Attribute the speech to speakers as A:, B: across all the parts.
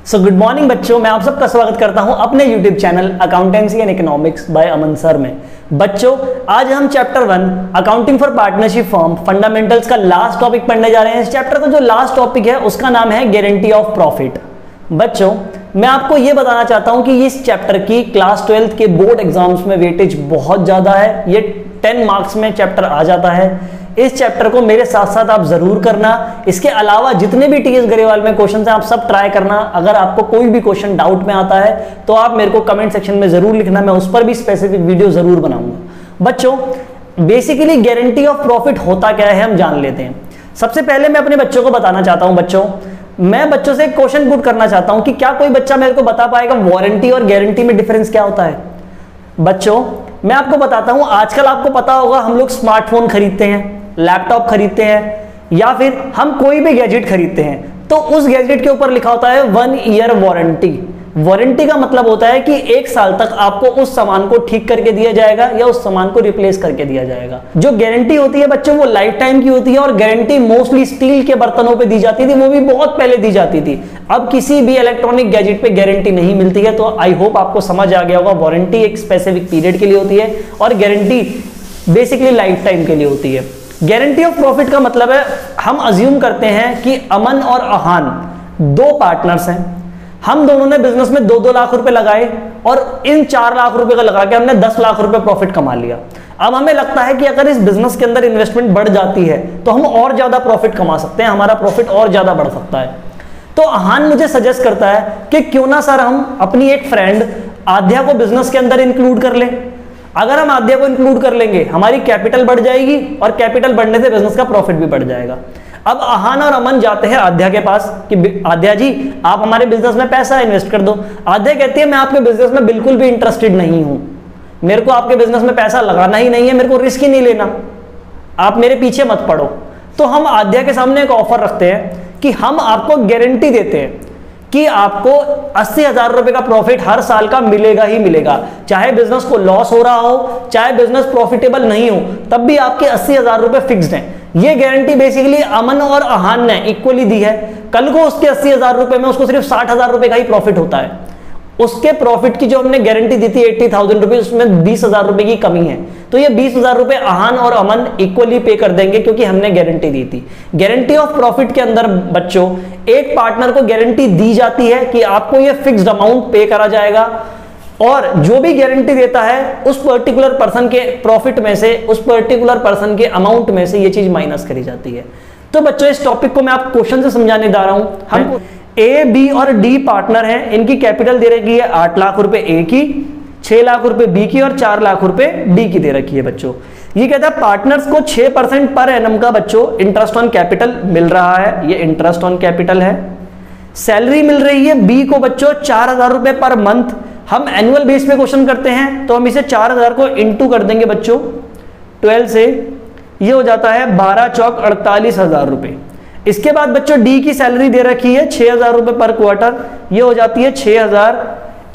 A: So good morning बच्चों, मैं आप सबका स्वागत करता हूं अपने YouTube channel accountancy and economics by Aman sir में। बच्चों, आज हम chapter 1 accounting for partnership firm fundamentals का लास्ट टॉपिक पढ़ने जा रहे हैं। इस चैप्टर का जो लास्ट टॉपिक है उसका नाम है गारंटी ऑफ प्रॉफिट। बच्चों, मैं आपको यह बताना चाहता हूं कि इस चैप्टर की क्लास 12 के बोर्ड एग्जाम्स में वेटेज बहुत ज्यादा है। ये 10 मार्क्स में चैप्टर आ जाता है। इस चैप्टर को मेरे साथ साथ आप जरूर करना। इसके अलावा जितने भी टीएस गरेवाल में क्वेश्चन हैं आप सब ट्राई करना। अगर आपको कोई भी क्वेश्चन डाउट में आता है तो आप मेरे को कमेंट सेक्शन में जरूर लिखना, मैं उस पर भी स्पेसिफिक वीडियो जरूर बनाऊंगा। बच्चों, बेसिकली गारंटी ऑफ प्रॉफिट होता क्या है हम जान लेते हैं। सबसे पहले मैं अपने बच्चों को बताना चाहता हूं, मैं बच्चों से एक क्वेश्चन पुट करना चाहता हूं कि क्या कोई बच्चा मेरे को बता पाएगा वारंटी और गारंटी में डिफरेंस क्या होता है। बच्चों, मैं आपको बताता हूं, आजकल आपको पता होगा हम लोग स्मार्टफोन खरीदते हैं, लैपटॉप खरीदते हैं या फिर हम कोई भी गैजेट खरीदते हैं तो उस गैजेट के ऊपर लिखा होता है 1 ईयर वारंटी। वारंटी का मतलब होता है कि 1 साल तक आपको उस सामान को ठीक करके दिया जाएगा या उस सामान को रिप्लेस करके दिया जाएगा। जो गारंटी होती है बच्चों वो लाइफ टाइम की होती है और गारंटी मोस्टली स्टील के बर्तनों पे दी जाती थी, वो भी बहुत पहले दी जाती थी। अब किसी भी इलेक्ट्रॉनिक गैजेट पे गारंटी नहीं मिलती है। तो आई होप आपको समझ आ गया होगा, वारंटी एक स्पेसिफिक पीरियड के लिए होती है और गारंटी बेसिकली लाइफ टाइम के लिए होती है। गारंटी ऑफ प्रॉफिट का मतलब है, हम अज्यूम करते हैं कि अमन और अहान 2 पार्टनर्स हैं। हम दोनों ने बिजनेस में 2-2 लाख रुपए लगाए और इन 4 लाख रुपए का लगा के हमने 10 लाख रुपए प्रॉफिट कमा लिया। अब हमें लगता है कि अगर इस बिजनेस के अंदर इन्वेस्टमेंट बढ़ जाती है तो हम और ज्यादा प्रॉफिट कमा सकते हैं, हमारा प्रॉफिट और ज्यादा बढ़ सकता है। तो अहान मुझे सजेस्ट करता है कि क्यों ना सर हम अपनी एक फ्रेंड आध्या को बिजनेस के अंदर इंक्लूड कर लें। अगर हम आध्या को इंक्लूड कर लेंगे हमारी कैपिटल बढ़ जाएगी और कैपिटल बढ़ने से बिजनेस का प्रॉफिट भी बढ़ जाएगा। अब अहान और अमन जाते हैं आध्या के पास कि आध्या जी आप हमारे बिजनेस में पैसा इन्वेस्ट कर दो। आध्या कहती है मैं आपके बिजनेस में बिल्कुल भी इंटरेस्टेड नहीं हूं, मेरे को आपके बिजनेस में पैसा लगाना ही नहीं है, मेरे को रिस्क ही नहीं लेना, आप मेरे पीछे मत पड़ो। तो हम आध्या के सामने एक ऑफर रखते हैं कि हम आपको गारंटी देते हैं कि आपको 80,000 रुपए का प्रॉफिट हर साल का मिलेगा ही मिलेगा। चाहे बिजनेस को लॉस हो रहा हो, चाहे बिजनेस प्रॉफिटेबल नहीं हो, तब भी आपके 80,000 रुपए फिक्स्ड हैं। ये गारंटी बेसिकली अमन और अहान ने इक्वली दी है। कल को उसके 80,000 रुपए में उसको सिर्फ 60,000 रुपए का ही प्रॉफिट होता है। उसके प्रॉफिट की जो हमने गारंटी दी थी 80,000 रुपए, उसमें 20,000 रुपए की कमी है। तो ये 20,000 रुपए अहान और अमन इक्वली पे कर देंगे क्योंकि हमने गारंटी दी थी। गारंटी ऑफ प्रॉफिट के अंदर बच्चों एक पार्टनर को गारंटी दी जाती है कि आपको ये फिक्स्ड अमाउंट पे करा जाएगा और जो भी गारंटी देता है उस पर्टिकुलर पर्सन के प्रॉफिट में से, उस पर्टिकुलर पर्सन के अमाउंट में से ये चीज माइनस करी जाती है। तो बच्चों इस टॉपिक को मैं आपको क्वेश्चन से समझाने जा रहा हूं। हम ए, बी और डी पार्टनर हैं, इनकी कैपिटल दे रखी है 8 लाख रुपए ए की, 6 लाख रुपए बी की और 4 लाख रुपए डी की दे रखी है। बच्चों ये कहता है पार्टनर्स को 6% पर एनम का बच्चों इंटरेस्ट ऑन कैपिटल मिल रहा है, ये इंटरेस्ट ऑन कैपिटल है। सैलरी मिल रही है बी को बच्चों 4,000 रुपए पर मंथ। हम एनुअल बेस पे क्वेश्चन करते हैं तो हम इसे 4,000 को इंटू कर देंगे बच्चों 12 से, ये हो जाता है 12 चौक 48,000 रुपए। इसके बाद बच्चों डी की सैलरी दे रखी है 6,000 रुपए पर क्वार्टर, ये हो जाती है 6,000।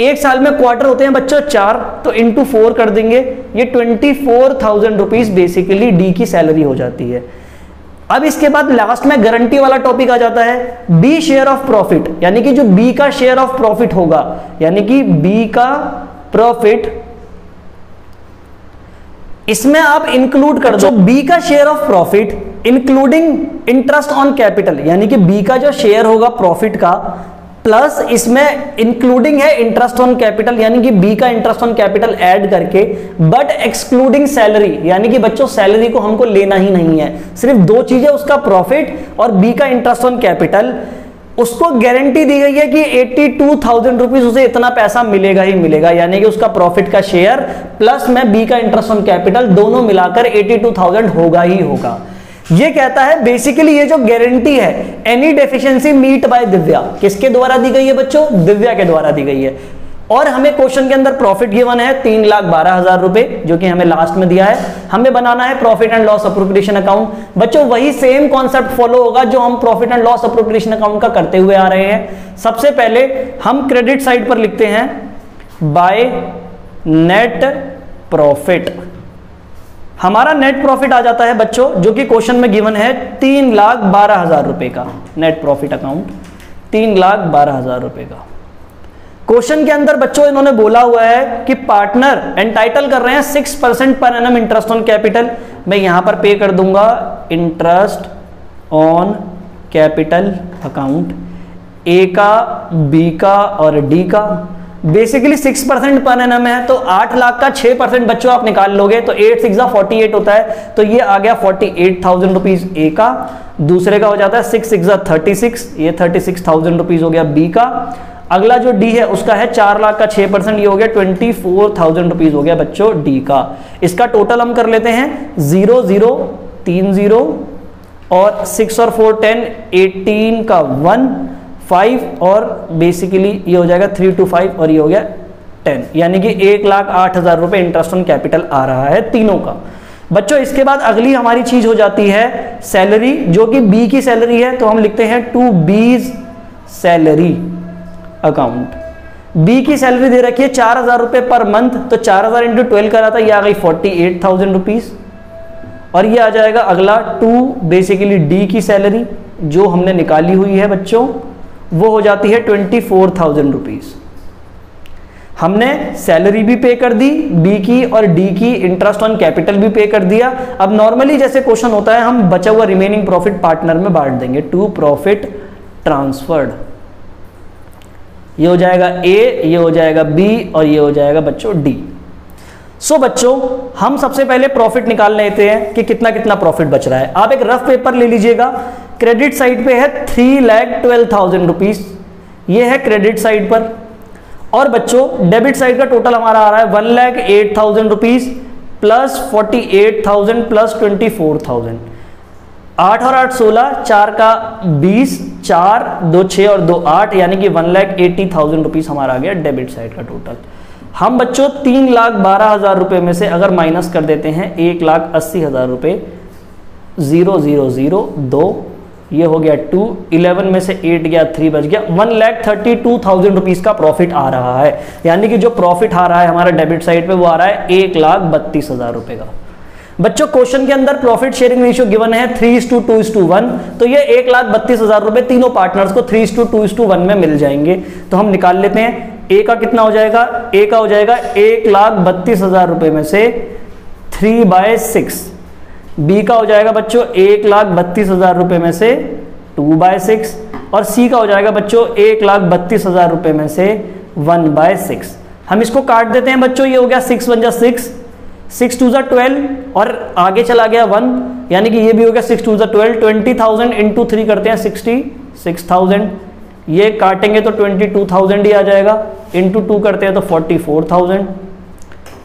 A: एक साल में क्वार्टर होते हैं बच्चों 4, तो इंटू 4 कर देंगे, ये 24,000 रुपीज बेसिकली डी की सैलरी हो जाती है। अब इसके बाद लास्ट में गारंटी वाला टॉपिक आ जाता है बी शेयर ऑफ प्रॉफिट, यानी कि जो बी का शेयर ऑफ प्रॉफिट होगा, यानी कि बी का प्रॉफिट इसमें आप इंक्लूड कर दो बी का share of profit including interest on capital, यानी कि बी का जो शेयर होगा प्रॉफिट का प्लस इसमें इंक्लूडिंग है इंटरेस्ट ऑन कैपिटल, यानी कि बी का इंटरेस्ट ऑन कैपिटल ऐड करके, बट एक्सक्लूडिंग सैलरी, यानी कि बच्चों सैलरी को हमको लेना ही नहीं है, सिर्फ 2 चीजें उसका प्रॉफिट और बी का इंटरेस्ट ऑन कैपिटल। उसको गारंटी दी गई है कि 82,000 रुपीज उसे इतना पैसा मिलेगा ही मिलेगा, यानी कि उसका प्रॉफिट का शेयर प्लस में बी का इंटरेस्ट ऑन कैपिटल दोनों मिलाकर 82,000 होगा ही होगा। ये कहता है बेसिकली ये जो गारंटी है any deficiency meet by Divya, किसके द्वारा दी गई है बच्चों, दिव्या के द्वारा दी गई है। और हमें क्वेश्चन के अंदर प्रॉफिट गिवन है 3,12,000 रुपए, जो कि हमें लास्ट में दिया है। हमें बनाना है profit and loss appropriation account. बच्चों वही सेम कॉन्सेप्ट फॉलो होगा जो हम profit and loss appropriation account का करते हुए आ रहे हैं। सबसे पहले हम क्रेडिट साइड पर लिखते हैं बाय नेट प्रॉफिट। हमारा नेट प्रॉफिट आ जाता है बच्चों, जो कि क्वेश्चन में गिवन है 3,12,000 रुपए का नेट प्रॉफिट अकाउंट। 3,12,000 रुपए का। क्वेश्चन के अंदर बच्चों इन्होंने बोला हुआ है कि पार्टनर एंटाइटल कर रहे हैं 6% per annum interest on capital. मैं यहां पर पे कर दूंगा इंटरेस्ट ऑन कैपिटल अकाउंट, ए का, बी का और डी का। बेसिकली 6% पर एनम है, तो 8 लाख का 6% बच्चों आप निकाल लोगे तो 8 6 48 होता है, तो ये आ गया 48,000 रुपीज ए का। दूसरे का हो जाता है 6 6 36, ये 36,000 रुपीज हो गया बी का। अगला जो डी है उसका है 4 लाख का 6%, ये हो गया 24,000 रुपीज हो गया बच्चों डी का। इसका टोटल हम कर लेते हैं 0 0 3 0 और 6 और 4 10, 18 का 1 5 और बेसिकली ये हो जाएगा 3 2 5 और ये हो गया 10, यानी कि 1,08,000 रुपए इंटरेस्ट ऑन कैपिटल आ रहा है तीनों का। बच्चों इसके बाद अगली हमारी चीज हो जाती है सैलरी, जो कि बी की सैलरी है, तो हम लिखते हैं टू बीज सैलरी अकाउंट। बी की सैलरी दे रखी है 4,000 रुपए पर मंथ, तो 4,000 इंटू 12 करा था, ये आ गई 48,000 रुपीज। और ये आ जाएगा अगला टू बेसिकली डी की सैलरी जो हमने निकाली हुई है बच्चों, वो हो जाती है 24,000 रुपीज। हमने सैलरी भी पे कर दी बी की और डी की, इंटरेस्ट ऑन कैपिटल भी पे कर दिया। अब नॉर्मली जैसे क्वेश्चन होता है हम बचा हुआ रिमेनिंग प्रॉफिट पार्टनर में बांट देंगे, टू प्रॉफिट ट्रांसफर्ड। ये हो जाएगा ए, ये हो जाएगा बी और ये हो जाएगा बच्चों डी। सो बच्चों हम सबसे पहले प्रॉफिट निकाल लेते हैं कि कितना कितना प्रॉफिट बच रहा है। आप एक रफ पेपर ले लीजिएगा, क्रेडिट साइड पे है 3,12,000 रुपीज, ये है क्रेडिट साइड पर। और बच्चों डेबिट साइड का टोटल हमारा आ रहा है 1,08,000 रुपीज प्लस 48,000 प्लस 24,000। 8 और 8 16, 4 का 20, 4 2 6 और 2 8, यानी कि 1,80,000 रुपीज हमारा आ गया डेबिट साइड का टोटल। हम बच्चों 3,12,000 रुपए में से अगर माइनस कर देते हैं 1,80,000 रुपए, 0 0 0 2, ये हो गया 2, 11 में से 8 गया 3 बच गया, 1,32,000 रुपीज का प्रॉफिट आ रहा है। यानी कि जो प्रॉफिट आ रहा है हमारा डेबिट साइड पे वो आ रहा है 1,32,000 रुपए का। बच्चों क्वेश्चन के अंदर प्रॉफिट शेयरिंग रेशियो गिवन है 3:2:1, तो ये 1,32,000 रुपए तीनों पार्टनर्स को 3:2:1 में मिल जाएंगे। तो हम निकाल लेते हैं ए का कितना हो जाएगा, ए का हो जाएगा 1,32,000 रुपए में से 3/6, बी का हो जाएगा बच्चों 1,32,000 रुपए में से 2/6 और सी का हो जाएगा बच्चों 1,32,000 रुपए में से 1/6। हम इसको काट देते हैं बच्चों, ये हो गया 6 1 6, 6 2 12 और आगे चला गया 1, यानी कि ये भी हो गया 6 2 12, 20,000 इंटू 3 करते हैं 66,000, ये काटेंगे तो 22,000 ही आ जाएगा, इंटू 2 करते हैं तो 44,000,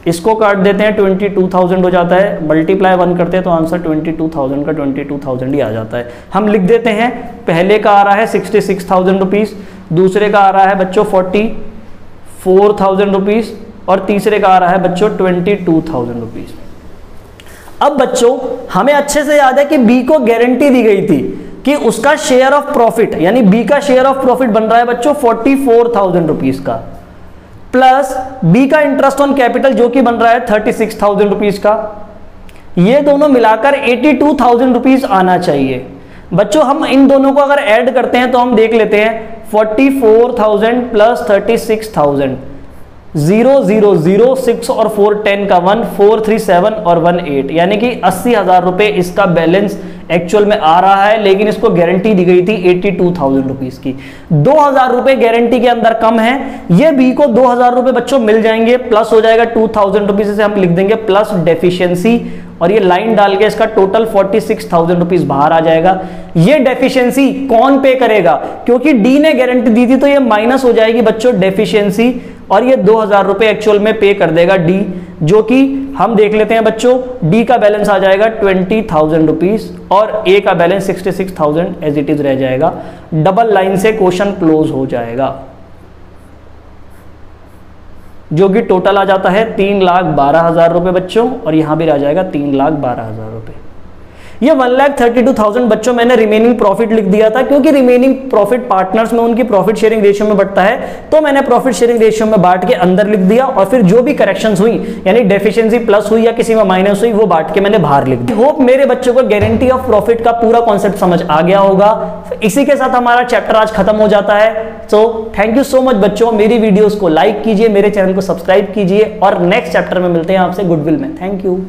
A: इसको काट देते हैं 22,000 हो जाता है, मल्टीप्लाई 1 करते हैं तो आंसर 22,000 का 22,000 ही आ जाता है। हम लिख देते हैं पहले का आ रहा है 66,000 रुपीज, दूसरे का आ रहा है बच्चों 44,000 रुपीज और तीसरे का आ रहा है बच्चों 22,000 रुपीज। अब बच्चों हमें अच्छे से याद है कि बी को गारंटी दी गई थी कि उसका शेयर ऑफ प्रॉफिट, यानी बी का शेयर ऑफ प्रॉफिट बन रहा है बच्चों 44,000 रुपीज का, प्लस बी का इंटरेस्ट ऑन कैपिटल जो कि बन रहा है 36,000 रुपीज का। ये दोनों मिलाकर 82,000 रुपीज आना चाहिए। बच्चों हम इन दोनों को अगर ऐड करते हैं तो हम देख लेते हैं 44,000 प्लस 36,000, 0 0 0 6 और 4 10 का 1, 4 3 7 और 1 8, यानी कि 80,000 रुपए इसका बैलेंस एक्चुअल में आ रहा है, लेकिन इसको गारंटी दी गई थी 82,000 रुपीज की। 2,000 रुपए गारंटी के अंदर कम है, ये बी को 2,000 रुपए बच्चों मिल जाएंगे, प्लस हो जाएगा 2,000 रुपीज से हम लिख देंगे प्लस डेफिशिएंसी और ये लाइन डाल के इसका टोटल 46,000 रुपीज बाहर आ जाएगा। ये डेफिशिएंसी कौन पे करेगा, क्योंकि डी ने गारंटी दी थी तो ये माइनस हो जाएगी बच्चों डेफिशिएंसी और ये 2,000 रुपए एक्चुअल में पे कर देगा डी, जो कि हम देख लेते हैं बच्चों डी का बैलेंस आ जाएगा 20,000 रुपीज और ए का बैलेंस 66,000 एज इट इज रह जाएगा। डबल लाइन से क्वेश्चन क्लोज हो जाएगा, जो कि टोटल आ जाता है 3,12,000 रुपए बच्चों और यहां भी आ जाएगा 3,12,000 रुपए। ये 1,32,000 बच्चों मैंने रिमेनिंग प्रॉफिट लिख दिया था, क्योंकि रिमेनिंग प्रॉफिट पार्टनर्स में उनकी प्रॉफिट शेयरिंग रेशियो में बढ़ता है, तो मैंने प्रॉफिट शेयरिंग रेशियो में बांट के अंदर लिख दिया, और फिर जो भी करेक्शंस हुई यानी डेफिशिएंसी प्लस हुई या किसी में माइनस हुई वो बांट के मैंने बाहर लिख दिया। होप मेरे बच्चों को गारंटी ऑफ प्रॉफिट का पूरा कॉन्सेप्ट समझ आ गया होगा। इसी के साथ हमारा चैप्टर आज खत्म हो जाता है। So thank you so much बच्चों, मेरी वीडियोस को लाइक कीजिए, मेरे चैनल को सब्सक्राइब कीजिए, और नेक्स्ट चैप्टर में मिलते हैं आपसे गुडविल में। Thank you.